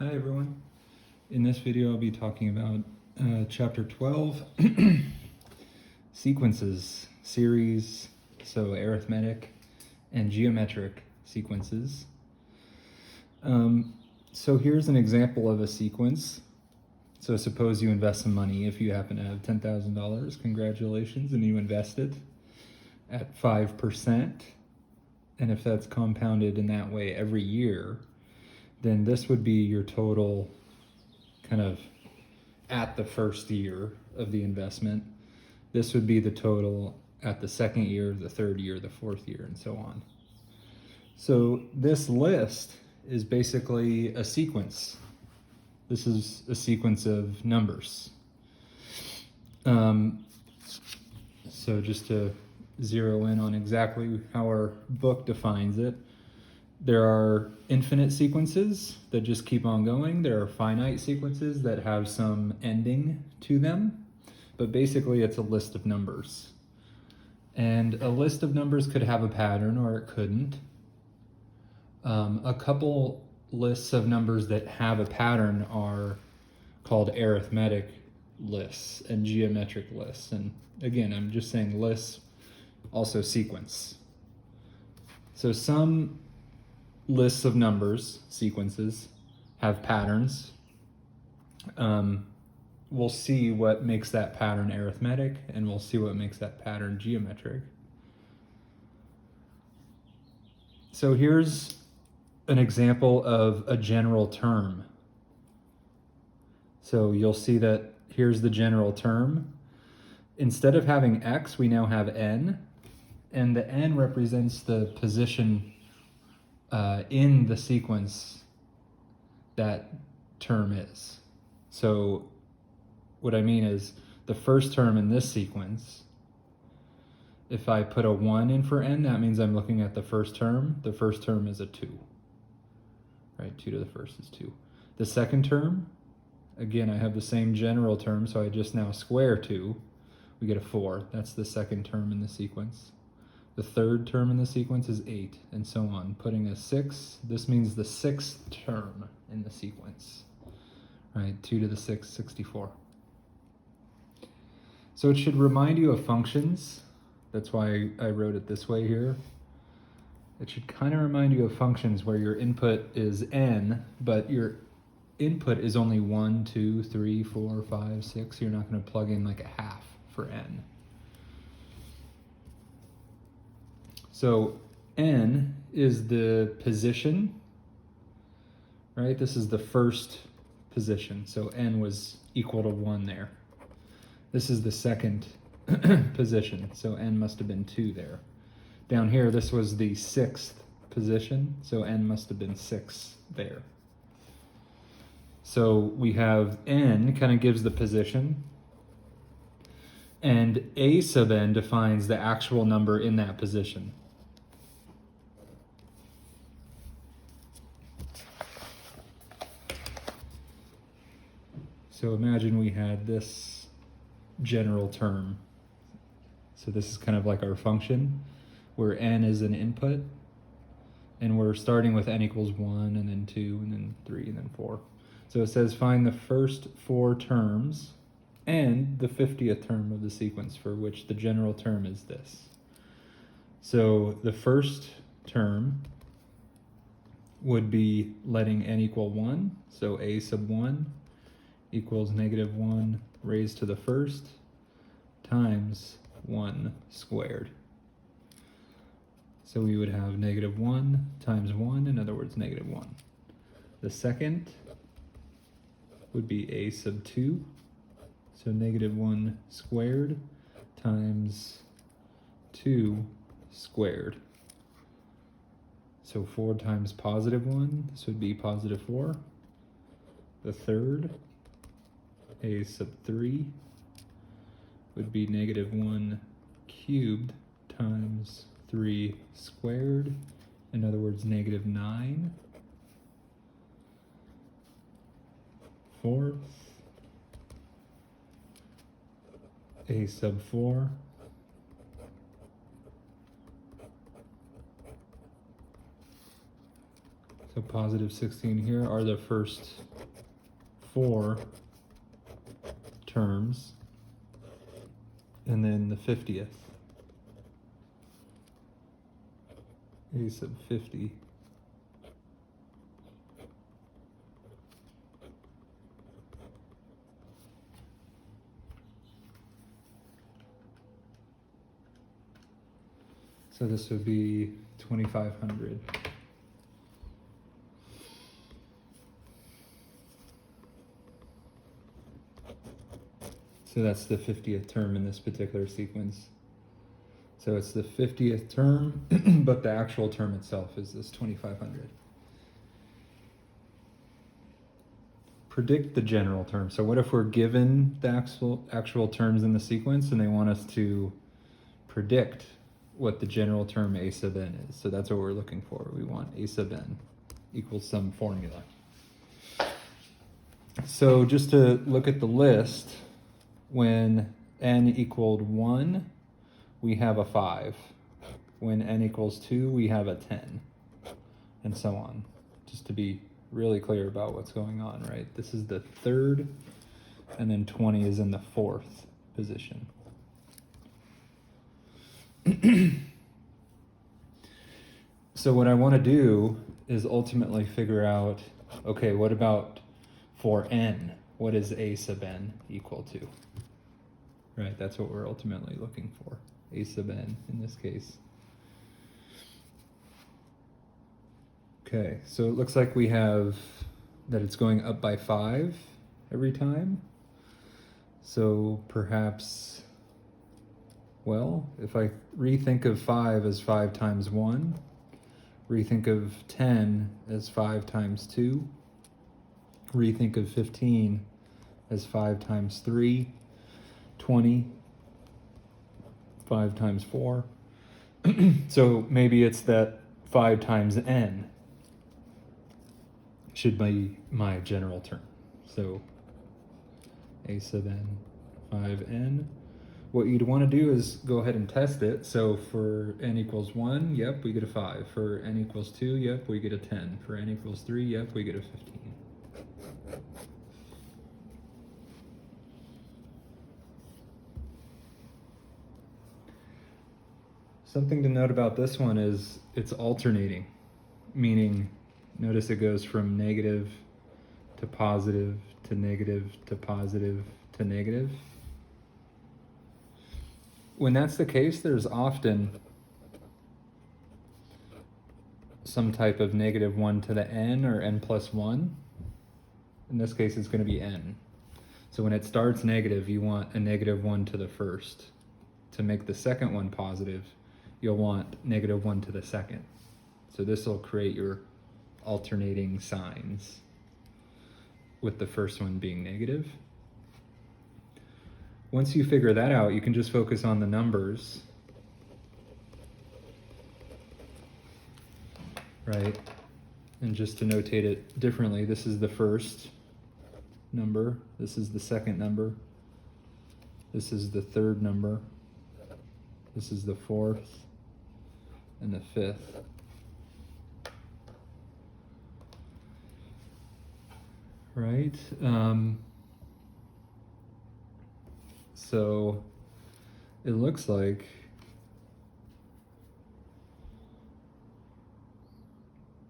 Hi everyone. In this video I'll be talking about chapter 12, sequences, series, so arithmetic and geometric sequences. So here's an example of a sequence. So suppose you invest some money. If you happen to have $10,000, congratulations, and you invested at 5%. And if that's compounded in that way every year, then this would be your total kind of at the first year of the investment. This would be the total at the second year, the third year, the fourth year, and so on. So this list is basically a sequence. This is a sequence of numbers. So just to zero in on exactly how our book defines it, there are infinite sequences that just keep on going. There are finite sequences that have some ending to them, but basically it's a list of numbers. And a list of numbers could have a pattern or it couldn't. A couple lists of numbers that have a pattern are called arithmetic lists and geometric lists. And again, I'm just saying lists, also sequence. So some lists of numbers, sequences, have patterns. We'll see what makes that pattern arithmetic, and we'll see what makes that pattern geometric. So here's an example of a general term. So you'll see that here's the general term. Instead of having x, we now have n, and the n represents the position in the sequence that term is. So what I mean is the first term in this sequence, if I put a 1 in for n, that means I'm looking at the first term. The first term is a 2. Right, 2 to the first is 2. The second term, again, I have the same general term, so I just now square 2. We get a 4. That's the second term in the sequence. The third term in the sequence is 8, and so on. Putting a 6, this means the sixth term in the sequence. Right, 2 to the 6, 64. So it should remind you of functions. That's why I wrote it this way here. It should kind of remind you of functions where your input is n, but your input is only 1, 2, 3, 4, 5, 6. You're not going to plug in like a half for n. So n is the position, right? This is the first position. So n was equal to 1 there. This is the second position. So n must have been 2 there. Down here, this was the sixth position. So n must have been 6 there. So we have n kind of gives the position, and a sub n defines the actual number in that position. So imagine we had this general term. So this is kind of like our function, where n is an input, and we're starting with n equals 1, and then 2, and then 3, and then 4. So it says find the first 4 terms and the 50th term of the sequence for which the general term is this. So the first term would be letting n equal 1, so a sub 1 equals negative 1 raised to the first times 1 squared. So we would have negative 1 times 1, in other words, negative 1. The second would be a sub 2, so negative 1 squared times 2 squared. So 4 times positive 1, this would be positive 4. The third, a sub 3, would be negative 1 cubed times 3 squared, in other words, negative 9. Fourth, a sub 4, so positive 16 here are the first 4 terms, and then the 50th, a sub 50. So this would be 2,500. So that's the 50th term in this particular sequence. So it's the 50th term, but the actual term itself is this 2,500. Predict the general term. So what if we're given the actual terms in the sequence and they want us to predict what the general term a sub n is? So that's what we're looking for. We want a sub n equals some formula. So just to look at the list, when n equaled 1, we have a 5. When n equals 2, we have a 10, and so on. Just to be really clear about what's going on, right? This is the third, and then 20 is in the 4th position. So what I want to do is ultimately figure out, okay, what about for n? What is a sub n equal to? Right, that's what we're ultimately looking for. A sub n in this case. Okay, so it looks like we have that it's going up by 5 every time. So perhaps, well, if I rethink of 5 as 5 times 1, rethink of 10 as 5 times 2, rethink of 15 as 5 times 3, 20, 5 times 4. So maybe it's that 5 times n should be my general term. So a sub n, 5n. What you'd want to do is go ahead and test it. So for n equals 1, yep, we get a 5. For n equals 2, yep, we get a 10. For n equals 3, yep, we get a 15. Something to note about this one is it's alternating, meaning notice it goes from negative to positive to negative to positive to negative. When that's the case, there's often some type of negative 1 to the n or n plus 1. In this case, it's going to be n. So when it starts negative, you want a negative 1 to the first. To make the second one positive, you'll want negative 1 to the second. So this will create your alternating signs, with the first one being negative. Once you figure that out, you can just focus on the numbers, right? And just to notate it differently, this is the first number, this is the second number, this is the third number, this is the fourth, and the fifth. Right? So it looks like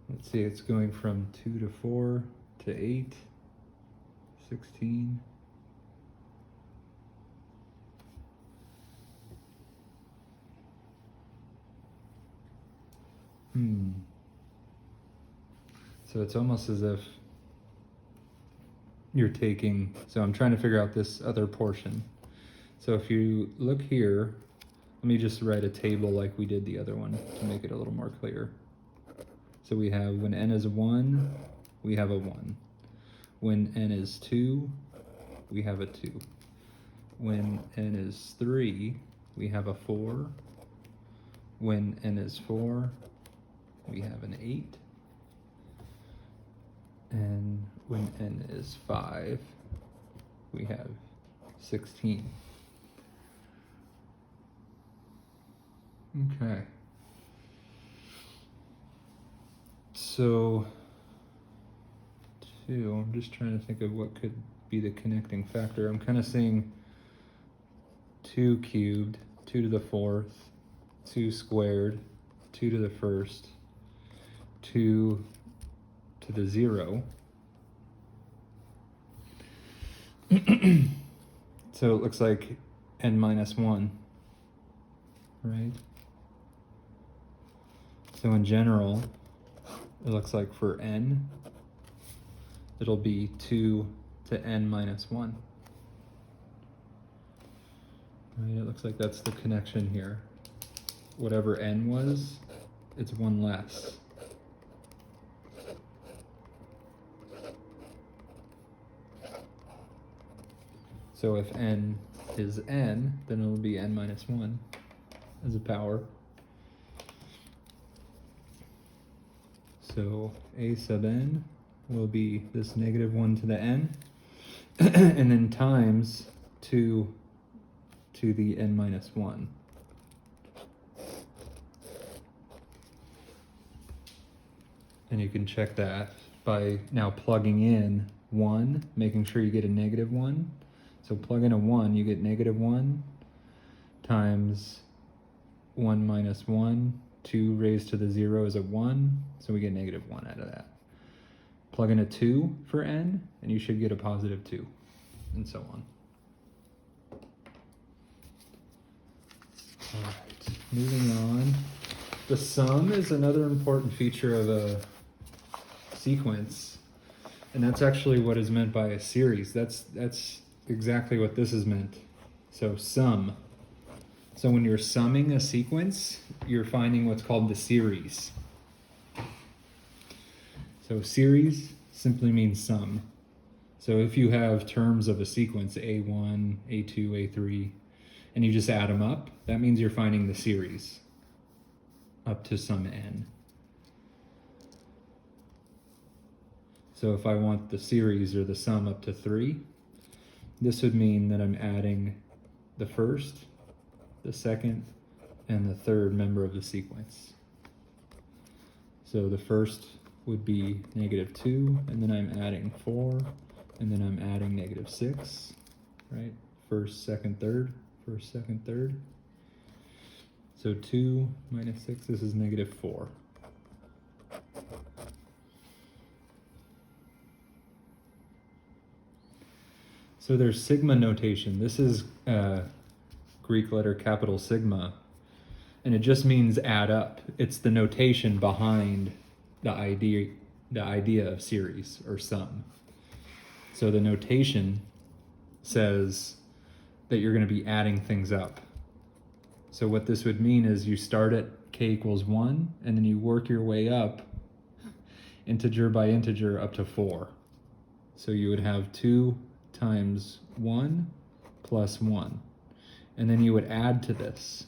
let's see, it's going from 2 to 4 to 8, 16. So it's almost as if you're taking, so I'm trying to figure out this other portion. So if you look here, let me just write a table like we did the other one to make it a little more clear. So we have when n is 1, we have a 1. When n is 2, we have a 2. When n is 3, we have a 4. When n is 4, we have an 8. And when n is 5, we have 16. Okay. So 2. I'm just trying to think of what could be the connecting factor. I'm kind of seeing 2 cubed, 2 to the 4th, 2 squared, 2 to the 1st, 2 to the 0. So it looks like n minus 1, right? So in general, it looks like for n, it'll be 2 to n minus 1. Right, it looks like that's the connection here. Whatever n was, it's 1 less. So if n is n, then it'll be n minus 1 as a power. So a sub n will be this negative 1 to the n, and then times 2 to the n minus 1. And you can check that by now plugging in 1, making sure you get a negative 1. So plug in a 1, you get negative 1 times 1 minus 1. 2 raised to the 0 is a 1, so we get negative 1 out of that. Plug in a 2 for n, and you should get a positive 2, and so on. All right, moving on. The sum is another important feature of a sequence, and that's actually what is meant by a series. That's exactly what this is meant. So sum. So when you're summing a sequence, you're finding what's called the series. So series simply means sum. So if you have terms of a sequence, A1, A2, A3, and you just add them up, that means you're finding the series up to some n. So if I want the series or the sum up to 3, this would mean that I'm adding the first, the second, and the third member of the sequence. So the first would be negative 2, and then I'm adding 4, and then I'm adding negative 6, right? First, second, third, first, second, third. So 2 minus 6, this is negative 4. So there's sigma notation. This is Greek letter capital sigma, and it just means add up. It's the notation behind the idea of series or sum. So the notation says that you're going to be adding things up. So what this would mean is you start at k equals 1, and then you work your way up integer by integer up to 4. So you would have 2 times 1 plus 1. And then you would add to this.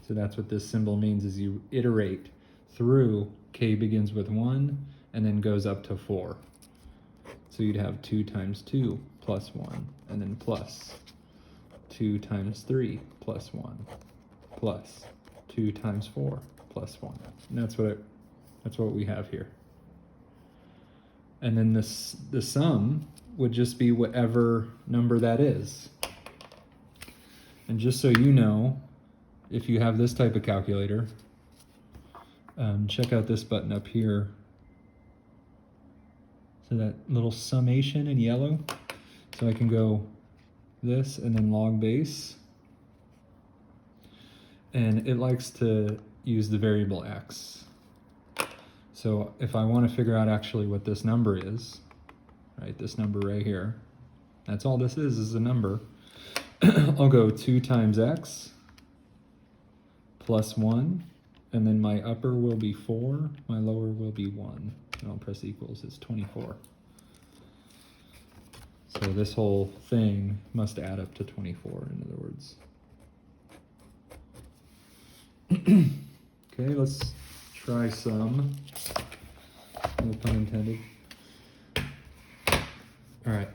So that's what this symbol means, is you iterate through k begins with 1 and then goes up to 4. So you'd have 2 times 2 plus 1, and then plus 2 times 3 plus 1, plus 2 times 4 plus 1. And that's what we have here. And then the sum would just be whatever number that is. And just so you know, if you have this type of calculator, check out this button up here. So that little summation in yellow. So I can go this and then log base. And it likes to use the variable x. So if I want to figure out actually what this number is, right, this number right here, that's all this is a number. I'll go 2 times x plus 1, and then my upper will be 4, my lower will be 1, and I'll press equals. It's 24. So this whole thing must add up to 24, in other words. Okay, let's try some. No pun intended. All right.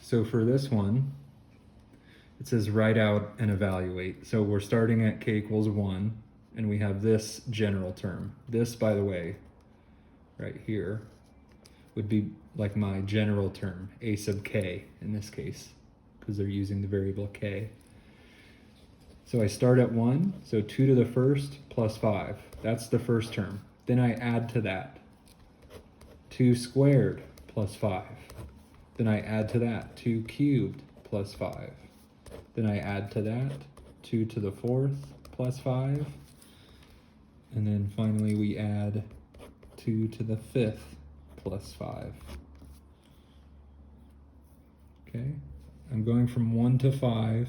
So for this one, it says write out and evaluate. So we're starting at k equals 1. and we have this general term. This, by the way, right here, would be like my general term, a sub k in this case, because they're using the variable k. So I start at 1, so 2 to the first plus 5. That's the first term. Then I add to that 2 squared plus 5. Then I add to that 2 cubed plus 5. Then I add to that 2 to the fourth plus 5. And then finally we add 2 to the fifth plus 5. Okay, I'm going from 1 to 5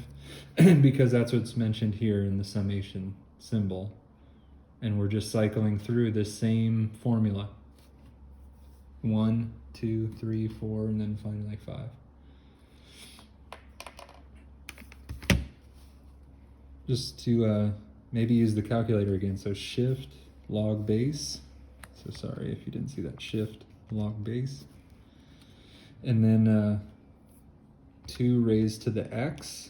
because that's what's mentioned here in the summation symbol. And we're just cycling through the same formula. 1, 2, 3, 4, and then finally 5. Just to maybe use the calculator again. So shift log base. So sorry if you didn't see that, shift log base. And then 2 raised to the x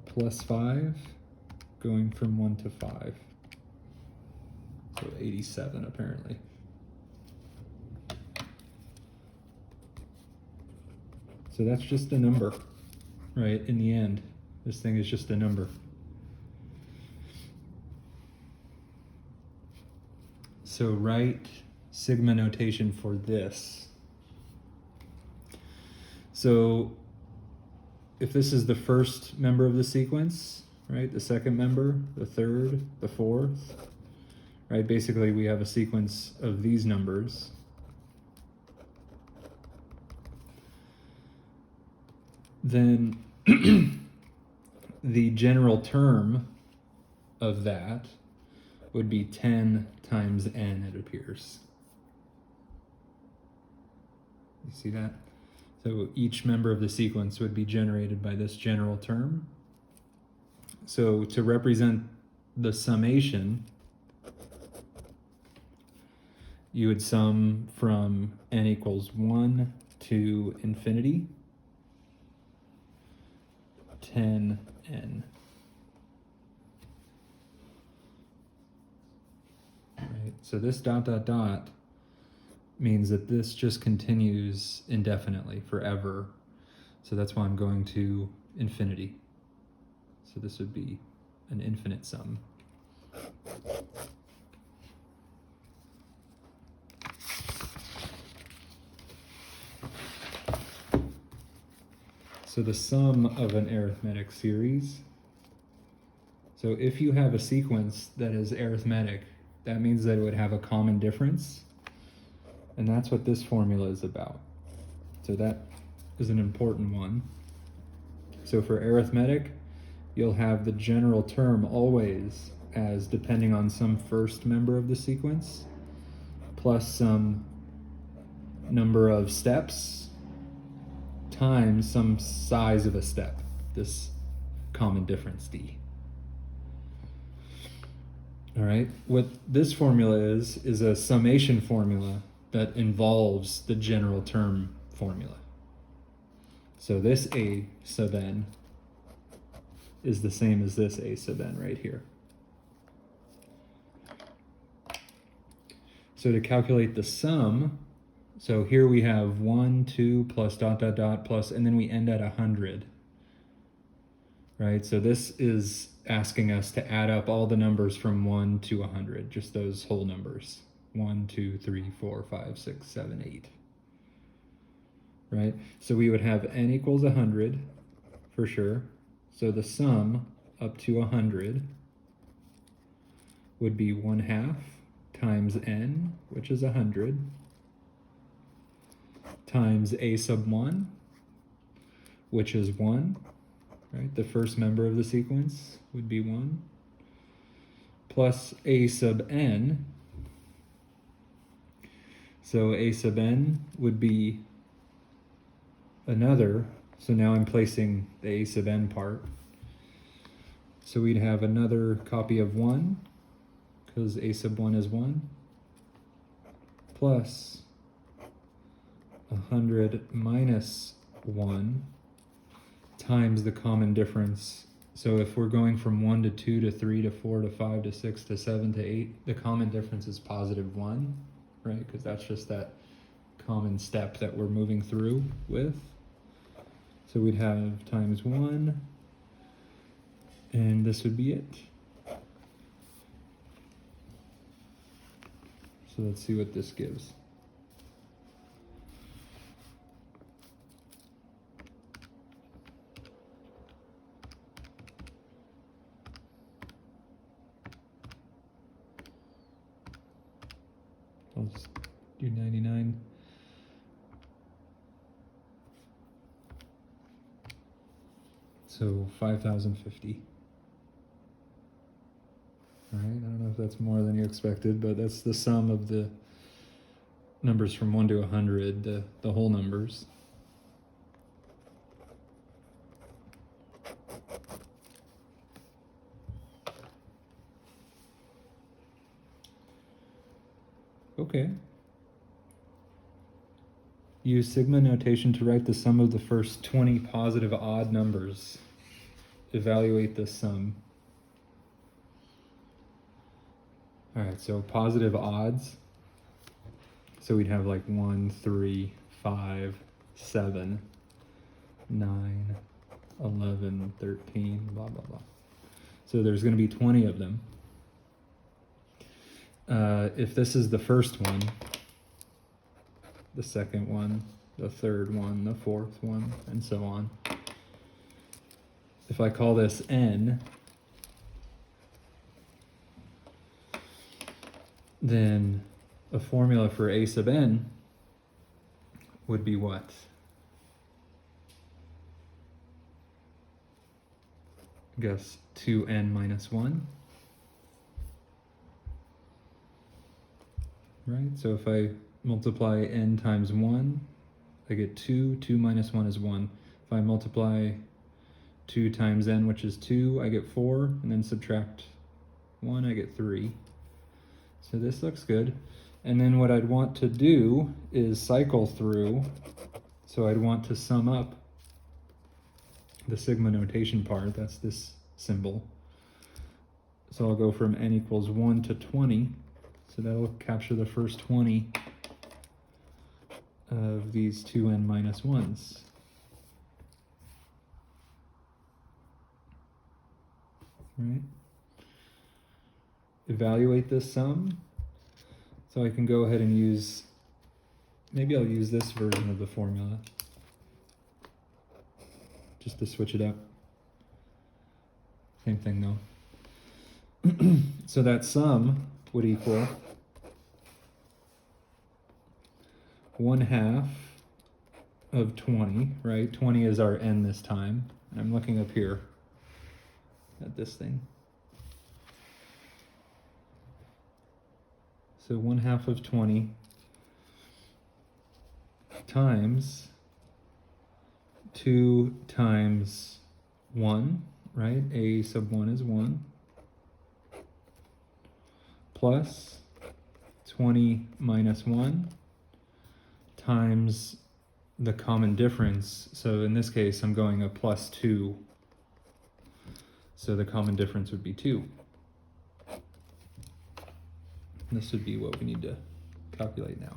plus 5, going from 1 to 5. So 87 apparently. So that's just a number, right? In the end, this thing is just a number. So write sigma notation for this. So if this is the first member of the sequence, right? The second member, the third, the fourth, right? Basically we have a sequence of these numbers. Then the general term of that would be 10 times n, it appears. You see that? So each member of the sequence would be generated by this general term. So to represent the summation, you would sum from n equals 1 to infinity, 10n. Right, so this dot dot dot means that this just continues indefinitely, forever. So that's why I'm going to infinity. So this would be an infinite sum. So the sum of an arithmetic series. So if you have a sequence that is arithmetic, that means that it would have a common difference. And that's what this formula is about. So that is an important one. So for arithmetic, you'll have the general term always as depending on some first member of the sequence, plus some number of steps, times some size of a step, this common difference d. All right, what this formula is a summation formula that involves the general term formula. So this a sub n is the same as this a sub n right here. So to calculate the sum, so here we have 1, 2, plus dot dot dot plus, and then we end at 100. Right, so this is asking us to add up all the numbers from 1 to 100, just those whole numbers. 1, 2, 3, 4, 5, 6, 7, 8. Right? So we would have n equals 100 for sure. So the sum up to 100 would be 1/2 times n, which is 100, times a sub 1, which is 1. Right? The first member of the sequence would be 1, plus a sub n. So a sub n would be another, so now I'm placing the a sub n part. So we'd have another copy of 1, because a sub 1 is 1, plus 100 minus 1 times the common difference So if we're going from 1 to 2 to 3 to 4 to 5 to 6 to 7 to 8, the common difference is positive 1, right? Because that's just that common step that we're moving through with. So we'd have times 1, and this would be it. So let's see what this gives. I'll just do 99. So 5,050. All right, I don't know if that's more than you expected, but that's the sum of the numbers from 1 to 100, the whole numbers. Okay. Use sigma notation to write the sum of the first 20 positive odd numbers. Evaluate the sum. All right, so positive odds. So we'd have like 1, 3, 5, 7, 9, 11, 13, blah, blah, blah. So there's going to be 20 of them. If this is the first one, the second one, the third one, the fourth one, and so on. If I call this n, then a formula for a sub n would be what? I guess 2n minus 1. Right? So if I multiply n times 1, I get 2. 2 minus 1 is 1. If I multiply 2 times n, which is 2, I get 4. And then subtract 1, I get 3. So this looks good. And then what I'd want to do is cycle through. So I'd want to sum up the sigma notation part. That's this symbol. So I'll go from n equals 1 to 20. So that'll capture the first 20 of these 2n minus 1s. Right? Evaluate this sum. So I can go ahead and use, maybe I'll use this version of the formula just to switch it up. Same thing though. So that sum would equal 1/2 of 20, right? 20 is our n this time. I'm looking up here at this thing. So 1/2 of 20 times 2 times 1, right? A sub 1 is 1. Plus 20 minus 1 times the common difference. So in this case, I'm going a plus 2. So the common difference would be 2. This would be what we need to calculate now.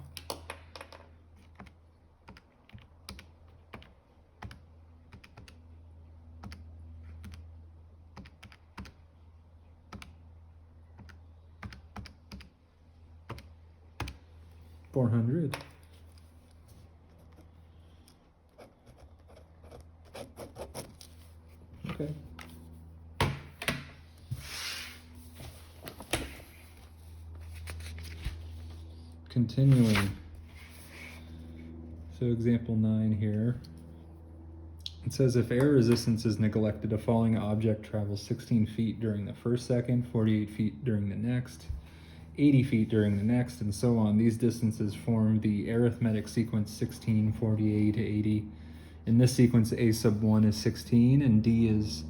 $400. Okay. Continuing. So example 9 here. It says if air resistance is neglected, a falling object travels 16 feet during the first second, 48 feet during the next, 80 feet during the next, and so on. These distances form the arithmetic sequence 16, 48, 80. In this sequence, a sub 1 is 16 and d is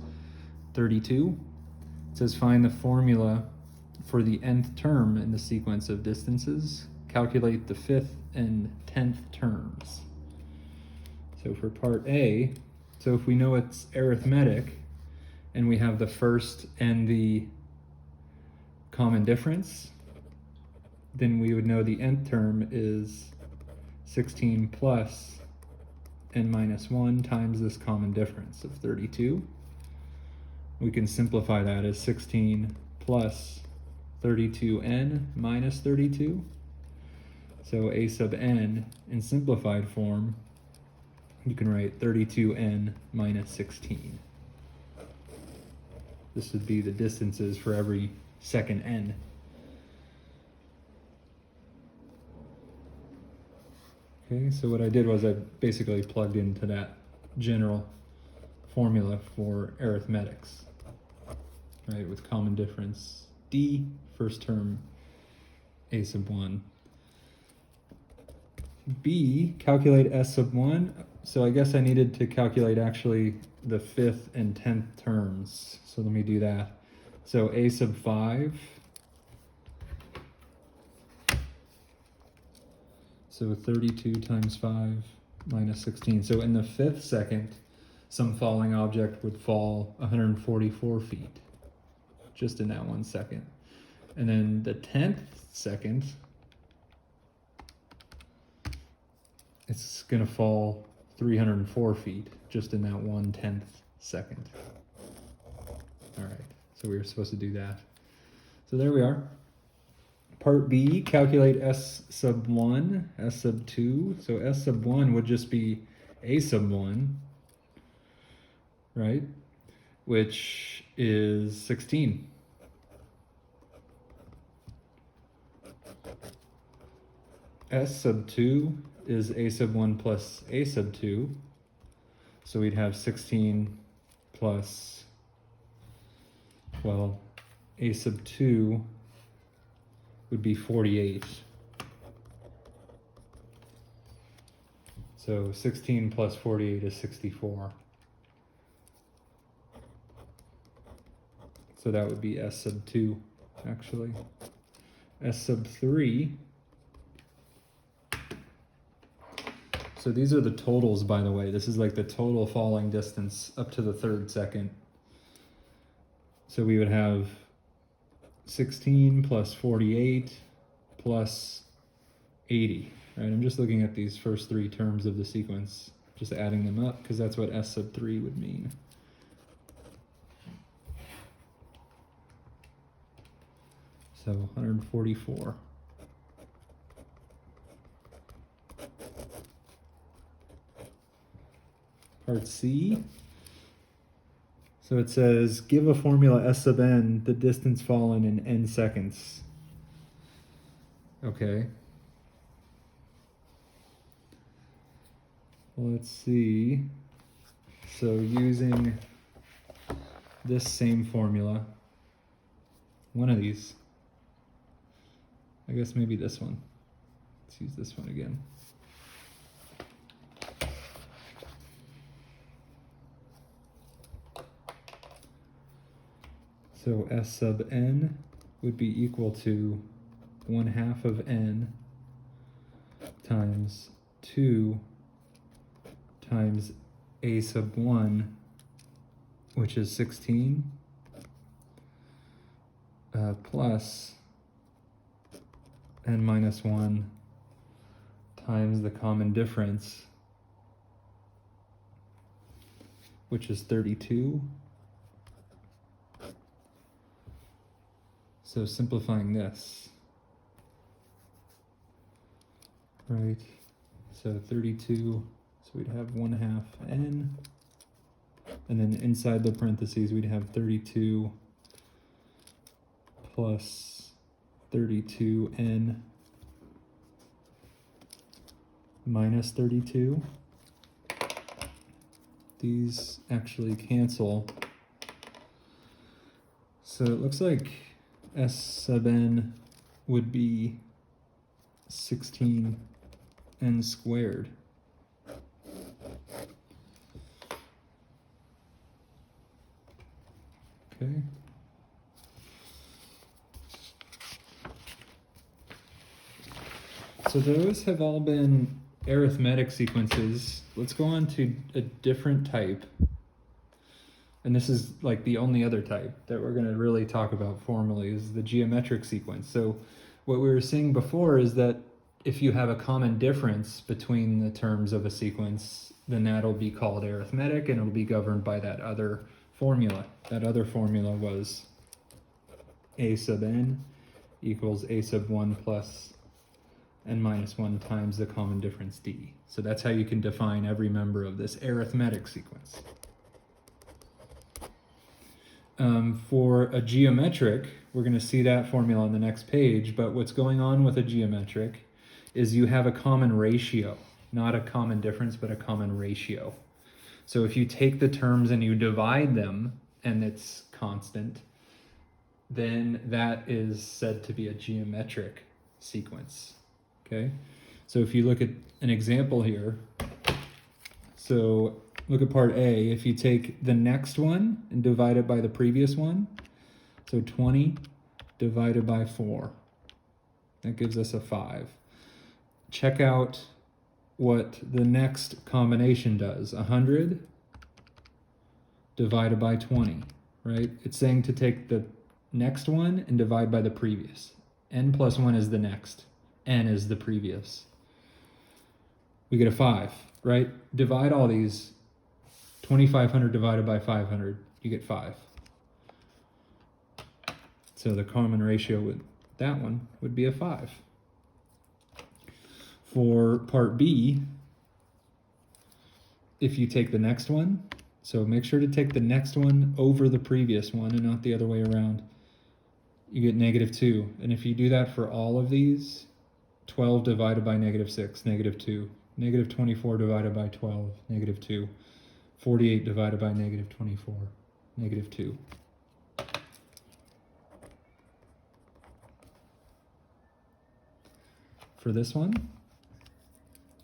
32. It says find the formula for the nth term in the sequence of distances. Calculate the 5th and 10th terms. So for part A, so if we know it's arithmetic, and we have the first and the common difference, then we would know the nth term is 16 plus n minus 1 times this common difference of 32. We can simplify that as 16 plus 32n minus 32. So a sub n, in simplified form, you can write 32n minus 16. This would be the distances for every second n. Okay, so what I did was I basically plugged into that general formula for arithmetics, right, with common difference d, first term a sub 1. B, calculate s sub 1. So I guess I needed to calculate actually the 5th and 10th terms. So let me do that. So a sub 5. So 32 times 5 minus 16. So in the 5th second, some falling object would fall 144 feet, just in that 1 second. And then the 10th second, it's gonna fall 304 feet, just in that 1/10 second. All right, so we were supposed to do that. So there we are. Part B, calculate s sub 1, s sub 2. So s sub 1 would just be a sub 1, right? Which is 16. S sub 2 is a sub 1 plus a sub 2. So we'd have 16 plus, well, a sub 2 would be 48. So 16 plus 48 is 64. So that would be s sub 2, actually. S sub 3. So these are the totals, by the way. This is like the total falling distance up to the 3rd second. So we would have 16 plus 48 plus 80, right? I'm just looking at these first 3 terms of the sequence, just adding them up, because that's what s sub 3 would mean. So 144. Part C. So it says, give a formula s sub n, the distance fallen in n seconds. Okay. Let's see. So using this same formula, one of these, I guess maybe this one. Let's use this one again. So s sub n would be equal to 1/2 of n times 2 times a sub 1, which is 16, plus n minus 1 times the common difference, which is 32. So simplifying this, right? So 32, so we'd have 1/2 n, and then inside the parentheses we'd have 32 plus 32n minus 32. These actually cancel. So it looks like s sub n would be 16n squared. Okay. So those have all been arithmetic sequences. Let's go on to a different type and this is like the only other type that we're going to really talk about formally, is the geometric sequence. So what we were seeing before is that if you have a common difference between the terms of a sequence, then that'll be called arithmetic, and it'll be governed by that other formula. That other formula was a sub n equals a sub 1 plus n minus 1 times the common difference d. So that's how you can define every member of this arithmetic sequence. For a geometric, we're going to see that formula on the next page, but what's going on with a geometric is you have a common ratio, not a common difference, but a common ratio. So if you take the terms and you divide them, and it's constant, then that is said to be a geometric sequence. Okay, so if you look at an example here, so look at part A. If you take the next one and divide it by the previous one, so 20 divided by 4, that gives us a 5. Check out what the next combination does. 100 divided by 20, right? It's saying to take the next one and divide by the previous. N plus 1 is the next. N is the previous. We get a 5, right? Divide all these. 2,500 divided by 500, you get 5. So the common ratio with that one would be a 5. For part B, if you take the next one, so make sure to take the next one over the previous one and not the other way around, you get -2. And if you do that for all of these, 12 divided by -6, -2. -24 divided by 12, -2. 48 divided by -24, -2. For this one,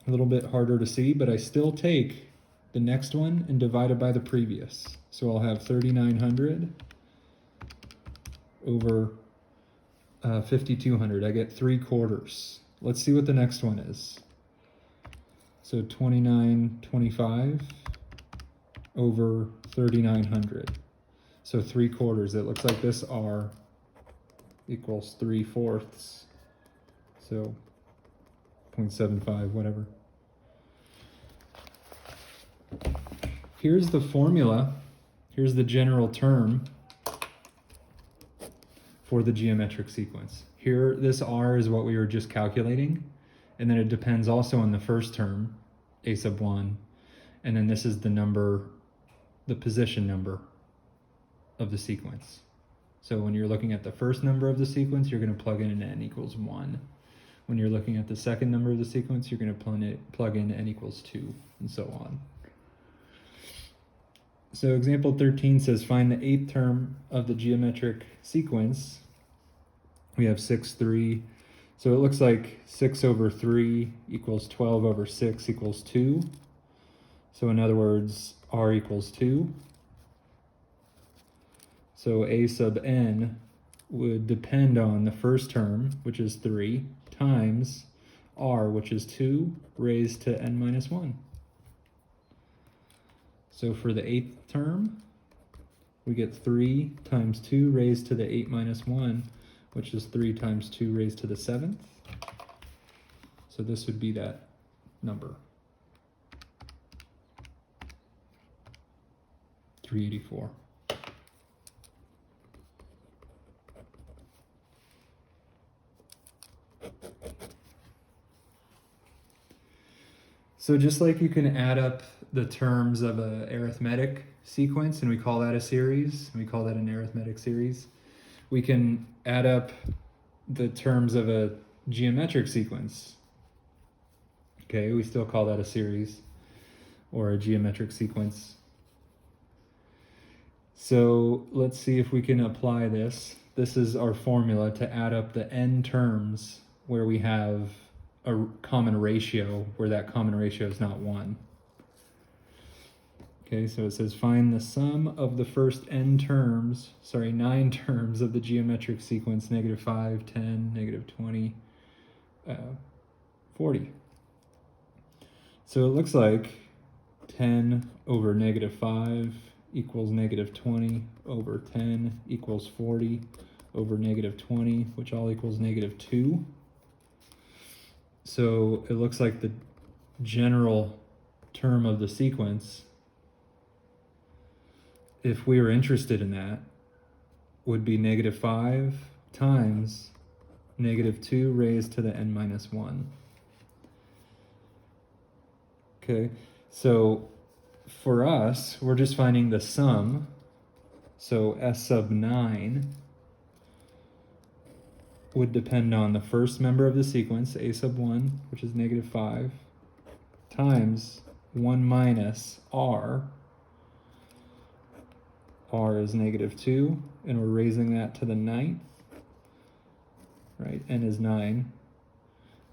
a little bit harder to see, but I still take the next one and divide it by the previous. So I'll have 3,900 over 5,200. I get 3/4. Let's see what the next one is. So 2925 over 3,900. So 3/4. It looks like this R equals 3/4. So 0.75, whatever. Here's the formula. Here's the general term for the geometric sequence. Here, this R is what we were just calculating, and then it depends also on the first term, a sub 1, and then this is the number, the position number of the sequence. So when you're looking at the first number of the sequence, you're going to plug in an n equals 1. When you're looking at the second number of the sequence, you're going to plug in n equals 2, and so on. So example 13 says find the 8th term of the geometric sequence. We have 6, 3. So it looks like 6 over 3 equals 12 over 6 equals 2. So in other words, R equals 2. So a sub n would depend on the first term, which is 3, times R, which is 2, raised to n minus 1. So for the 8th term, we get 3 times 2 raised to the 8 minus 1, which is 3 times 2 raised to the 7th. So this would be that number, 384. So just like you can add up the terms of an arithmetic sequence, and we call that a series, we call that an arithmetic series, we can add up the terms of a geometric sequence. Okay, we still call that a series or a geometric sequence. So let's see if we can apply this. This is our formula to add up the n terms where we have a common ratio, where that common ratio is not 1. Okay, so it says find the sum of the first n terms, 9 terms of the geometric sequence, -5, 10, -20, 40. So it looks like 10 over -5 equals negative 20 over 10 equals 40 over negative 20, which all equals negative 2. So it looks like the general term of the sequence, if we were interested in that, would be negative 5 times negative 2 raised to the n minus 1. Okay, so for us, we're just finding the sum. So S sub 9 would depend on the first member of the sequence, a sub 1, which is negative 5, times 1 minus r. R is negative 2, and we're raising that to the 9th, right? N is 9.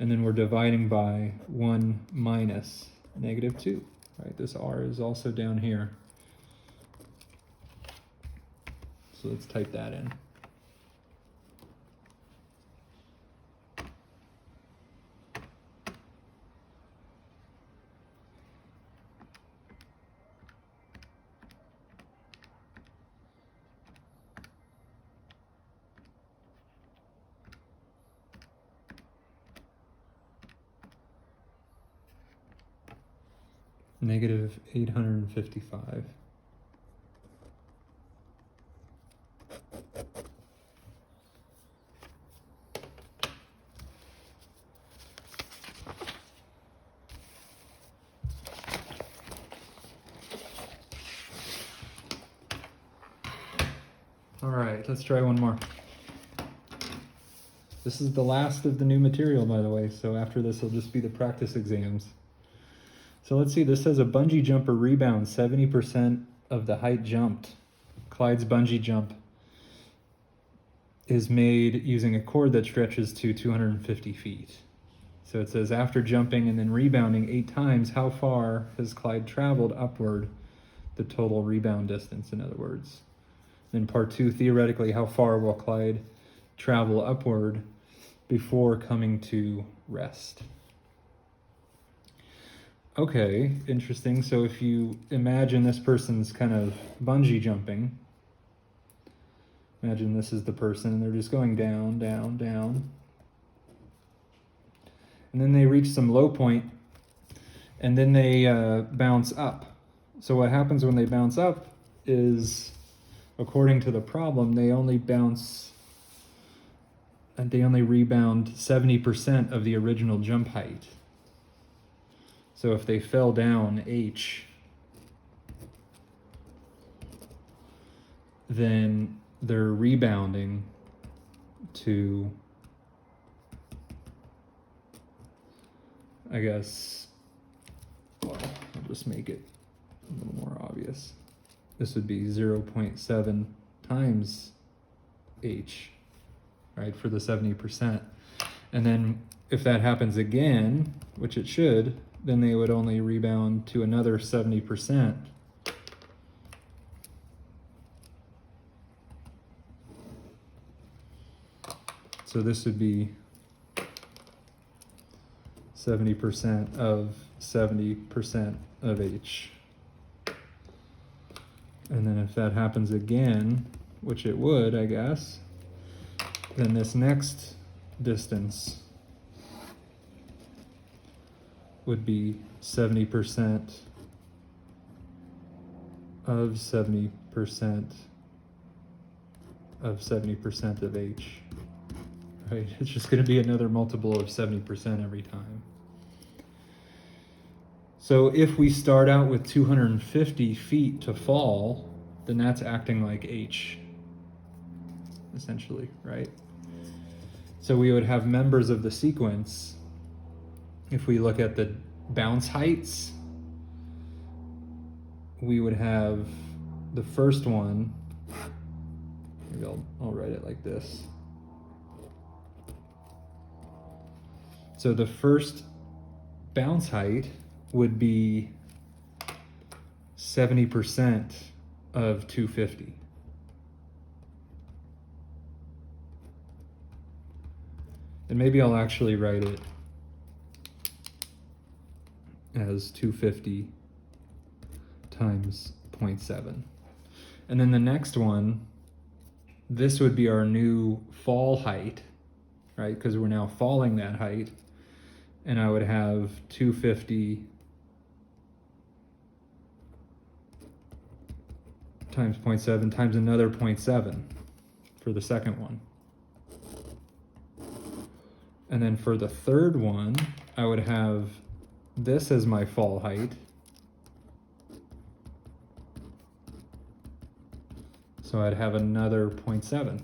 And then we're dividing by 1 minus negative 2, right? This r is also down here. So let's type that in. Negative 855. All right, let's try one more. This is the last of the new material, by the way, so after this will just be the practice exams. So let's see, this says a bungee jumper rebounds 70% of the height jumped. Clyde's bungee jump is made using a cord that stretches to 250 feet. So it says after jumping and then rebounding 8 times, how far has Clyde traveled upward, the total rebound distance, in other words. Then part 2, theoretically, how far will Clyde travel upward before coming to rest? Okay, interesting. So if you imagine this person's kind of bungee jumping, imagine this is the person and they're just going down, down, down. And then they reach some low point and then they bounce up. So what happens when they bounce up is, according to the problem, they only rebound 70% of the original jump height. So if they fell down h, then they're rebounding to, I guess, well, I'll just make it a little more obvious. This would be 0.7 times h, right, for the 70%. And then if that happens again, which it should, then they would only rebound to another 70%. So this would be 70% of 70% of h. And then if that happens again, which it would, I guess, then this next distance would be 70% of 70% of 70% of h, right? It's just going to be another multiple of 70% every time. So if we start out with 250 feet to fall, then that's acting like h, essentially, right? So we would have members of the sequence. If we look at the bounce heights, we would have the first one, maybe I'll write it like this. So the first bounce height would be 70% of 250. And maybe I'll actually write it as 250 times 0.7. And then the next one, this would be our new fall height, right? Because we're now falling that height. And I would have 250 times 0.7 times another 0.7 for the second one. And then for the third one, I would have this as my fall height. So I'd have another 0.7.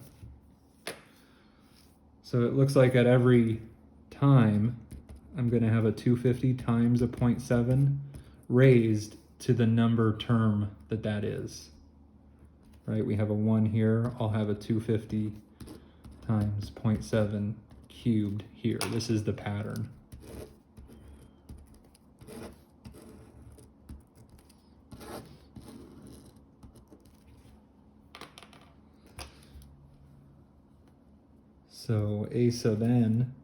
So it looks like at every time, I'm going to have a 250 times a 0.7 raised to the number term that is. Right, we have a 1 here, I'll have a 250 times 0.7 cubed here. This is the pattern. So a sub n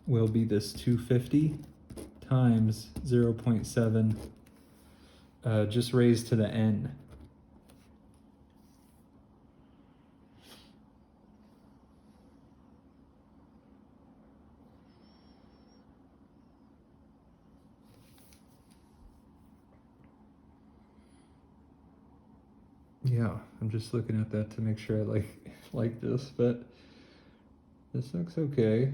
will be this 250 times 0.7 just raised to the n. Yeah, I'm just looking at that to make sure I like this, but this looks okay.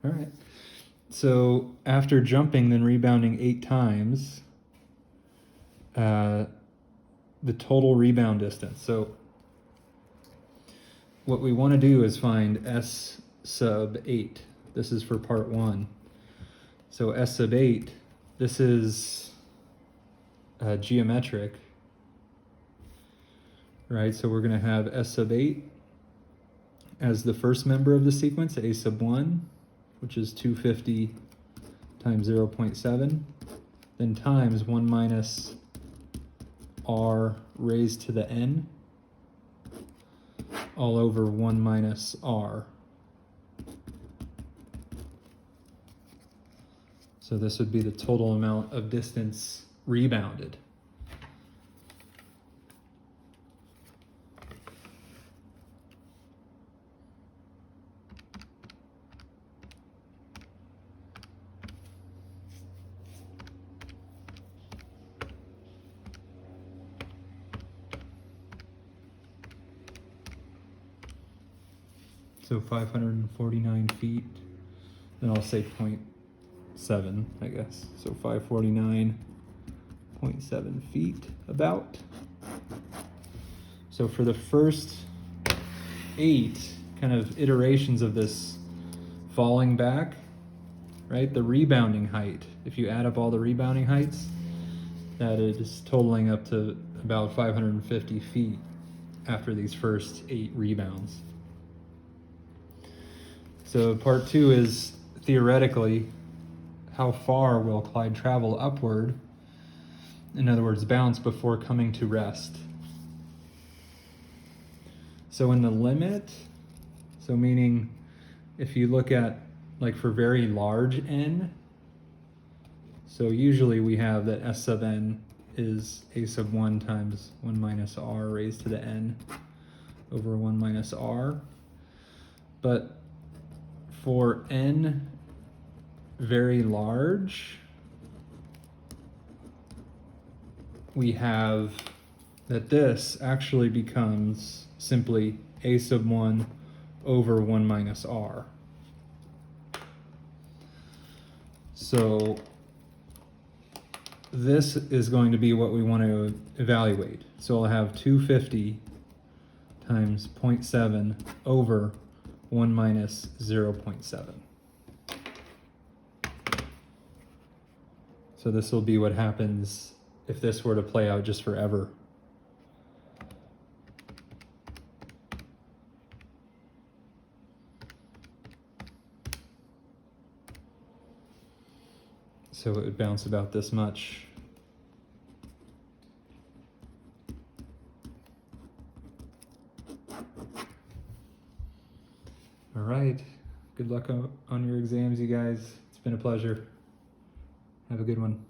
All right. So after jumping, then rebounding 8 times, the total rebound distance. So what we want to do is find S sub 8. This is for part 1. So S sub 8, this is geometric, right? So we're going to have S sub 8 as the first member of the sequence, A sub 1, which is 250 times 0.7, then times 1 minus r raised to the n, all over 1 minus r. So this would be the total amount of distance rebounded. So 549 feet, then I'll say 0.7, I guess. So 549.7 feet about. So for the first 8 kind of iterations of this falling back, right, the rebounding height, if you add up all the rebounding heights, that is totaling up to about 550 feet after these first 8 rebounds. So part 2 is theoretically, how far will Clyde travel upward? In other words, bounce before coming to rest. So in the limit, so meaning if you look at like for very large n, so usually we have that S sub n is a sub 1 times 1 minus r raised to the n over 1 minus r. But for n very large, we have that this actually becomes simply a sub 1 over 1 minus r. So this is going to be what we want to evaluate. So I'll have 250 times 0.7 over 1 minus 0.7. So this will be what happens if this were to play out just forever. So it would bounce about this much. All right. Good luck on your exams, you guys. It's been a pleasure. Have a good one.